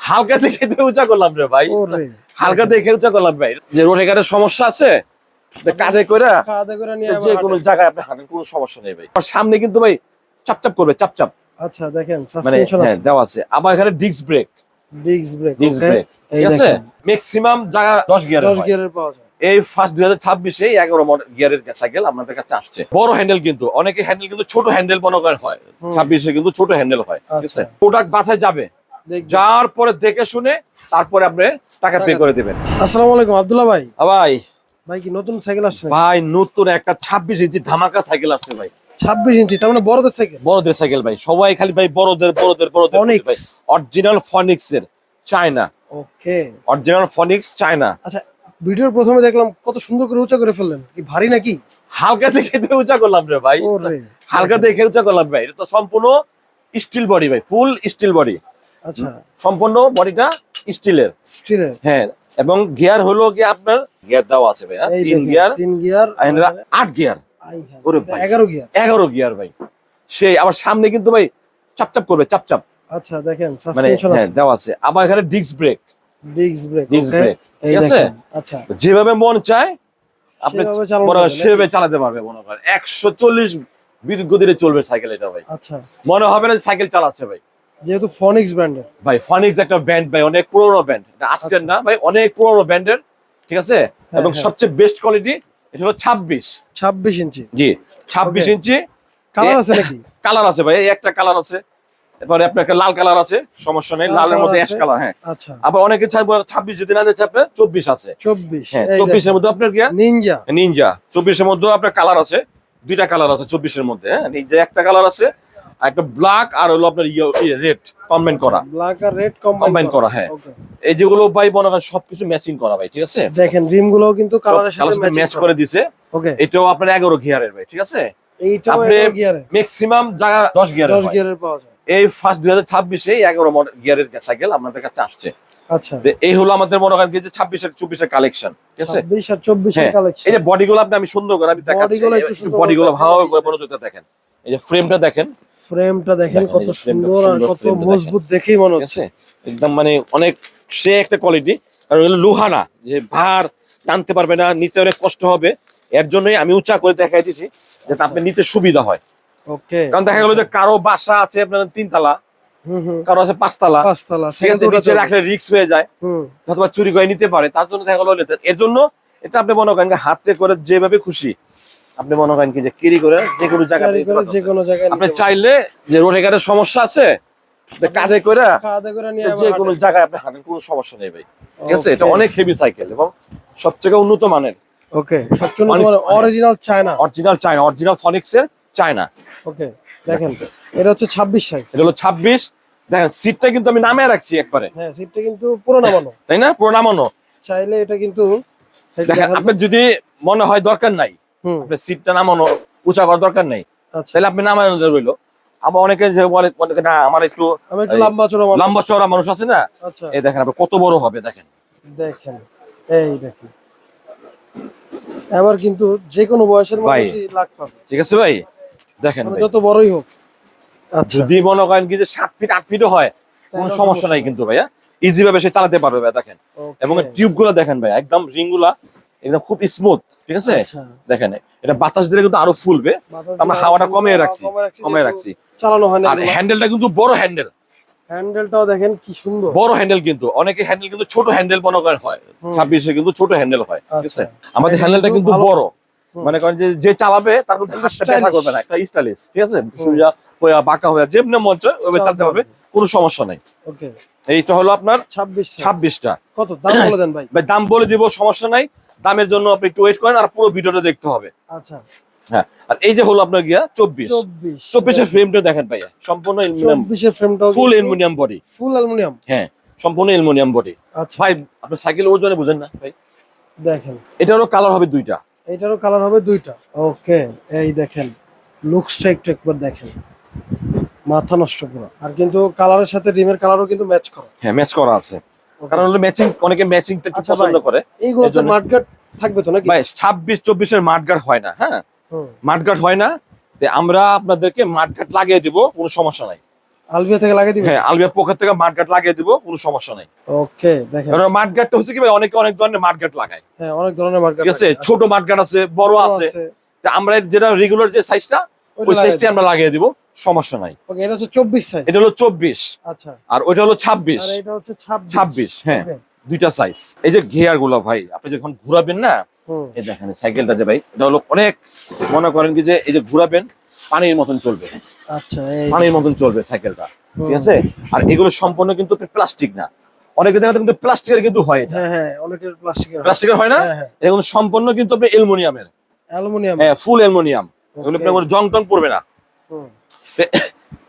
হালকা দেখে উঁচা করলাম রে ভাই, হালকা দেখে উঁচা করলাম ভাই। যে রোডের সমস্যা আছে কাঁধে করে যে কোনো জায়গায় আপনি হাঁটেন, কোনো সমস্যা নেই ভাই। আর সামনে কিন্তু ভাই চাপচাপ করবে, চাপচাপ। আচ্ছা দেখেন মানে হ্যাঁ দেওয়া আছে। আবার এখানে ডিস্ক ব্রেক, ডিস্ক ব্রেক ঠিক আছে। ম্যাক্সিমাম জায়গা 10 গিয়ারের পাওয়া যায়। এই ফার্স্ট 2026-এ 11 গিয়ারের সাইকেল আমাদের কাছে আসছে। বড় হ্যান্ডেল কিন্তু, অনেকে হ্যান্ডেল কিন্তু ছোট হ্যান্ডেল মনে করেন হয়, 26-এ কিন্তু ছোট হ্যান্ডেল হয় ঠিক আছে। প্রোডাক্ট বাছাই যাবে, যার পরে দেখে শুনে তারপরে আপনি টাকা পে করে দিবেন। আসসালামু আলাইকুম আব্দুল্লাহ ভাই। ভাই ভাই কি নতুন সাইকেল আসছে? ভাই নতুন একটা 26 ইঞ্চি ধামাকা সাইকেল আসছে ভাই। 26 ইঞ্চি, তার মানে বড়দের সাইকেল? বড়দের সাইকেল ভাই, সবাই খালি ভাই বড়দের ভাই। অরিজিনাল ফনিক্স এর, চায়না। ওকে, অরিজিনাল ফনিক্স চায়না। আচ্ছা, ভিডিওর প্রথমে দেখলাম কত সুন্দর করে উঁচা করে ফেললেন, কি ভারী নাকি? হালকা দেখে উঁচা করলাম রে ভাই, হালকা দেখে উঁচা করলাম ভাই। এটা তো সম্পূর্ণ স্টিল বডি ভাই, ফুল স্টিল বডি। আচ্ছা, সম্পূর্ণ বডিটা স্টিলের। হ্যাঁ, এবং গিয়ার হলো কি আপনার গিয়ার দেওয়া আছে ভাই, 3 গিয়ার 8 গিয়ার, 11 গিয়ার ভাই। সেই আবার সামনে কিন্তু ভাই চাপচাপ করবে, চাপচাপ। আচ্ছা দেখেন মানে হ্যাঁ দেওয়া আছে। আবার এখানে ডিস্ক ব্রেক, ঠিক আছে। আচ্ছা, যেভাবে মন চায় আপনি সেভাবে চালাতে পারবে। মনে করেন 140 বিদ্যুৎ গতিতে চলবে সাইকেল এটা ভাই। আচ্ছা, মনে হবে না সাইকেল চালাচ্ছে ভাই। যেহেতু ফনিক্স ব্র্যান্ডের ভাই, ফনিক্স একটা ব্র্যান্ড ভাই, অনেক পুরনো ব্র্যান্ড, এটা আজকের না ভাই, অনেক পুরনো ব্র্যান্ডের ঠিক আছে। এবং সবচেয়ে বেস্ট কোয়ালিটি এটা হলো 26 ইঞ্চি। জি 26 ইঞ্চি। কালার আছে নাকি? কালার আছে ভাই, একটা কালার আছে, এরপরে আপনার একটা লাল কালার আছে, সমস্যা নেই, লালের মধ্যে অ্যাশ কালার। হ্যাঁ, আচ্ছা। আবার অনেকে চাইবো 26 যদি না দিচ্ছে আপনার 24 আছে। 24, হ্যাঁ 24 এর মধ্যে আপনার কি নিনজা 24 এর মধ্যে আপনার কালার আছে, দুইটা কালার আছে 24 এর মধ্যে। হ্যাঁ, নিনজা একটা কালার আছে, একটা ব্ল্যাক আর হলো আপনার রেড কম্বাইন করা, ব্ল্যাক আর রেড কম্বাইন করা। হ্যাঁ, এই যেগুলো ভাই মনে করেন সবকিছু ম্যাচিং করা ভাই, ঠিক আছে। দেখেন রিম গুলোও কিন্তু কালারের সাথে ম্যাচ করে দিয়েছে। ওকে, এটাও আপনার 11 গিয়ারের ভাই, ঠিক আছে। এইটাও 11 গিয়ারের, ম্যাক্সিমাম জায়গা 10 গিয়ারের পাওয়া যায়। এই ফার্স্ট 2026-এ 11 গিয়ারের সাইকেল আমাদের কাছে আসছে। আচ্ছা, এই হলো আমাদের মনে করেন যে 26 আর 24 এর কালেকশন, ঠিক আছে। 26 আর 24 এর কালেকশন। এই যে বডিগুলো আমি সুন্দর করে আমি দেখাচ্ছি, বডিগুলো ভালোভাবে করে মনোযোগ দিয়ে দেখেন। এই যে ফ্রেমটা দেখেন, কত সুন্দর আর কত মজবুত দেখেই মনে হচ্ছে একদম, মানে অনেক সে একটা কোয়ালিটি। কারণ এগুলো লোহা না, যে ভার টানতে পারবে না, নিতে অনেক কষ্ট হবে। এর জন্যই আমি উঁচা করে দেখাই দিয়েছি, যাতে আপনি নিতে সুবিধা হয়। ওকে, কারণ দেখা গেল যে কারো বাসা আছে আপনার 3 তলা, কারো আছে 5 তলা, ঠিক আছে, নিচে রাখলে রিস্ক হয়ে যায়, অথবা চুরি করে নিতে পারে। তার জন্য দেখা গেল এর জন্য এটা আপনি মনে করেন হাতে করে যেভাবে খুশি আপনি মনে করেন কি যে ক্যারি করে যে কোনো জায়গায় আপনি চাইলে, যে রোডের সমস্যা আছে কাঁধে করে যে কোনো জায়গায় আপনি হাঁটেন, কোনো সমস্যা নেই ভাই, ঠিক আছে। এটা অনেক হেভি সাইকেল এবং সবচেয়ে উন্নত মানের। ওকে, অরিজিনাল চায়না, অরিজিনাল ফনিক্স এর চায়না। ওকে, দেখেন এটা হচ্ছে 26 সাইজ, এটা হলো 26। দেখেন সিটটা কিন্তু আমি নামিয়ে রাখছি একবারে। হ্যাঁ, সিটটা কিন্তু পুরো নামানো, তাই না? পুরো নামানো। চাইলে এটা কিন্তু দেখেন, আপনার যদি মনে হয় দরকার নাই আপনার সিটটা নামানো, উঁচা করার দরকার নাই, তাহলে আপনি নামানো রইলো। আবার অনেকে যে বলে না আমার একটু লম্বা চওড়া মানুষ আছে না, এই দেখেন আপনি কত বড় হবে। দেখেন এই দেখেন, এবার কিন্তু যে কোনো বয়সের মানুষই লাগ পাবে, ঠিক আছে ভাই। দেখেন যত বড়ই হোক, যদি মনে করেন কি যে 7 ফিট 8 ফিটও হয়, কোনো সমস্যা নাই কিন্তু ভাইয়া, ইজি ভাবে সে চালাতে পারবে ভাই। দেখেন, এবং টিউব গুলো দেখেন ভাই, একদম রিং গুলা একদম খুব স্মুথ, ঠিক আছে। দেখেন এটা বাতাস দিলে কিন্তু আরো ফুলবে, আমরা হাওয়াটা কমিয়ে রাখছি চালানো হয় না। আর হ্যান্ডেলটা কিন্তু বড় হ্যান্ডেলটাও দেখেন কি সুন্দর, বড় হ্যান্ডেল কিন্তু। অনেকে হ্যান্ডেল কিন্তু ছোট হ্যান্ডেল মনে করেন হয়, 26-এ কিন্তু ছোট হ্যান্ডেল হয়, ঠিক আছে। আমাদের হ্যান্ডেলটা কিন্তু বড়, মনে করেন যে চালাবে তার কিন্তু হাতটা ব্যথা করবে না, একটা স্টাইলিশ, ঠিক আছে। সোজা হয়ে বাঁকা হয়ে যেমনি মন চায় ওইভাবে চালাতে পারবে, কোনো সমস্যা নাই। ওকে, এইটা হলো আপনার 26টা। কত দাম বলে দেন ভাই? ভাই দাম বলে দিব, সমস্যা নাই। দামের জন্য আপনি একটু ওয়েট করেন, আর পুরো ভিডিওটা দেখতে হবে। আচ্ছা, হ্যাঁ। আর এই যে হলো আপনার গিয়া 24 এর ফ্রেমটা দেখেন ভাইয়া, সম্পূর্ণ অ্যালুমিনিয়াম। 24 এর ফ্রেমটা full aluminium body, full aluminium. হ্যাঁ, সম্পূর্ণ অ্যালুমিনিয়াম বডি। আচ্ছা ভাই, আপনি সাইকেল ওজনে বুঝেন না ভাই। দেখেন এটারও কালার হবে দুইটা, এটারও কালার হবে দুইটা। ওকে, এই দেখেন লুকসটা একবার দেখেন, মাথা নষ্ট পুরো। আর কিন্তু কালারের সাথে রিমের কালারও কিন্তু ম্যাচ করা। হ্যাঁ, ম্যাচ করা আছে, কারণ হলো ম্যাচিং, অনেকে ম্যাচিংটা একটু পছন্দ করে। এইগুলো তো মাডগার্ড থাকবে তো নাকি ভাই? 26-24 এর মাডগার্ড হয় না। হ্যাঁ, মাডগার্ড হয় না, আমরা আপনাদেরকে মাডগার্ড লাগিয়ে দিব, কোনো সমস্যা নাই। আলবিয়া থেকে লাগিয়ে দিবেন? হ্যাঁ, আলবিয়া পকেট থেকে মাঠগাট লাগিয়ে দিব, কোনো সমস্যা নাই। ওকে, দেখেন কারণ মাঠগাটটা হচ্ছে কি ভাই, অনেক ধরনের মাঠগাট লাগায়। হ্যাঁ, অনেক ধরনের মার্কেট ঠিক আছে, ছোট মাঠগাট আছে, বড় আছে। তা আমরা যেটা রেগুলার যে সাইজটা, ওই সাইজটা আমরা লাগিয়ে দিব, সমস্যা নাই। ওকে, এটা হচ্ছে 24 সাইজ। এটা হলো 24। আচ্ছা, আর ওইটা হলো 26। আর এটা হচ্ছে 26, হ্যাঁ, দুইটা সাইজ। এই যে গিয়ার গুলো ভাই, আপনি যখন ঘুরাবেন না, এই দেখেন সাইকেলটা যে ভাই, এটা হলো অনেক, মনে করেন কি যে এই যে ঘুরাবেন পানির মতন চলবে। আচ্ছা, পানির মতন চলবে সাইকেলটা, ঠিক আছে। আর এগুলো সম্পূর্ণ কিন্তু প্লাস্টিক না, অনেকের দেখা কিন্তু প্লাস্টিকের কিন্তু হয়। হ্যাঁ হ্যাঁ, অনেকের প্লাস্টিকের হয় না, এটা কিন্তু সম্পূর্ণ কিন্তু আপনি অ্যালুমিনিয়ামের। হ্যাঁ, ফুল অ্যালুমিনিয়াম। এগুলো আপনার জং টং পড়বে না।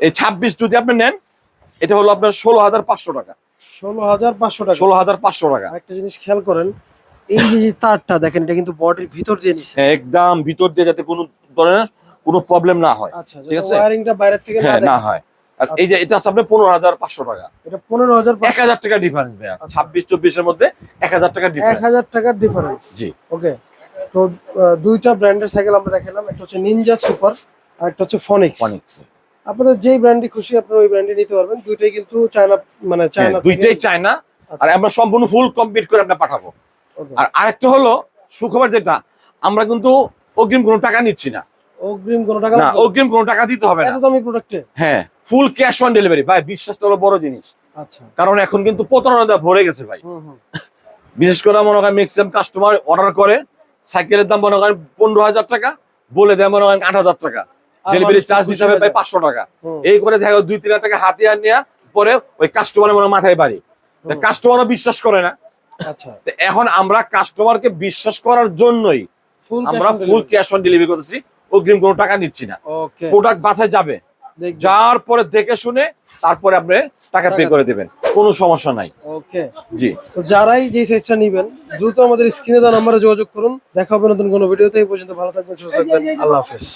এই 26 যদি আপনি নেন, এটা হলো আপনার 16,500 টাকা। 16,500 টাকা। 16,500 টাকা। একটা জিনিস খেয়াল করেন, এই যে তারটা দেখেন, এটা কিন্তু বডির ভিতর দিয়ে নিছে। হ্যাঁ, একদম ভিতর দিয়ে, যাতে কোনো ধরনের কোনো প্রবলেম না হয়। আচ্ছা, ঠিক আছে, ওয়্যারিংটা বাইরে থেকে না হয়। আর এই যে এটা আছে আপনার 15,500 টাকা। এটা 15,500, 1000 টাকা ডিফারেন্স ভাই। 26-24 এর মধ্যে 1000 টাকা ডিফারেন্স। 1000 টাকার ডিফারেন্স। জি, ওকে। তো দুইটা ব্র্যান্ডের সাইকেল আমরা দেখালাম, একটা হচ্ছে নিনজা সুপার আর একটা হচ্ছে ফনিক্স। আপনাদের যেই ব্র্যান্ডই খুশি আপনারা ওই ব্র্যান্ডে নিতে পারবেন। দুইটাই কিন্তু চায়না, মানে চায়না, দুইটাই চায়না। আর আমরা সম্পূর্ণ ফুল কমপ্লিট করে আমরা পাঠাবো। আর আরেকটা হলো সুখবর, যেটা আমরা কিন্তু অগ্রিম কোনো টাকা নিচ্ছি না। অগ্রিম কোনো টাকা না, অগ্রিম কোনো টাকা দিতে হবে না এত দামি প্রোডাক্টে। হ্যাঁ, ফুল ক্যাশ অন ডেলিভারি ভাই। বিশ্বাসটা হলো বড় জিনিস। আচ্ছা, কারণ এখন কিন্তু প্রতারণা ভরে গেছে ভাই। বিশেষ করে মনে করেন ম্যাক্সিমাম কাস্টমার অর্ডার করে, সাইকেলের দাম মনে করেন 15,000 টাকা, বলে দেয় মনে করেন 8,000 টাকা, ডেলিভারি চার্জ হিসাবে পাই 500 টাকা। এই করে দেখা 2-3 টাকা হাতিয়ার নেওয়া পরে ওই কাস্টমারের মনে মাথায় বাড়ি, কাস্টমারও বিশ্বাস করে না। আচ্ছা, এখন আমরা কাস্টমারকে বিশ্বাস করার জন্যই আমরা ফুল ক্যাশ অন ডেলিভারি করতেছি, অগ্রিম কোনো টাকা নিচ্ছি না। প্রোডাক্ট বাসায় যাবে, যার পরে দেখে শুনে তারপরে আপনি টাকা পে করে দিবেন, কোনো সমস্যা নাই। ওকে, জি। তো যারাই যে সাইজটা নেবেন দ্রুত আমাদের স্ক্রিনে দেওয়া নম্বরে যোগাযোগ করুন। দেখা হবে নতুন কোনো ভিডিওতে। এই পর্যন্ত ভালো থাকবেন, সুস্থ থাকবেন, আল্লাহ হাফেজ।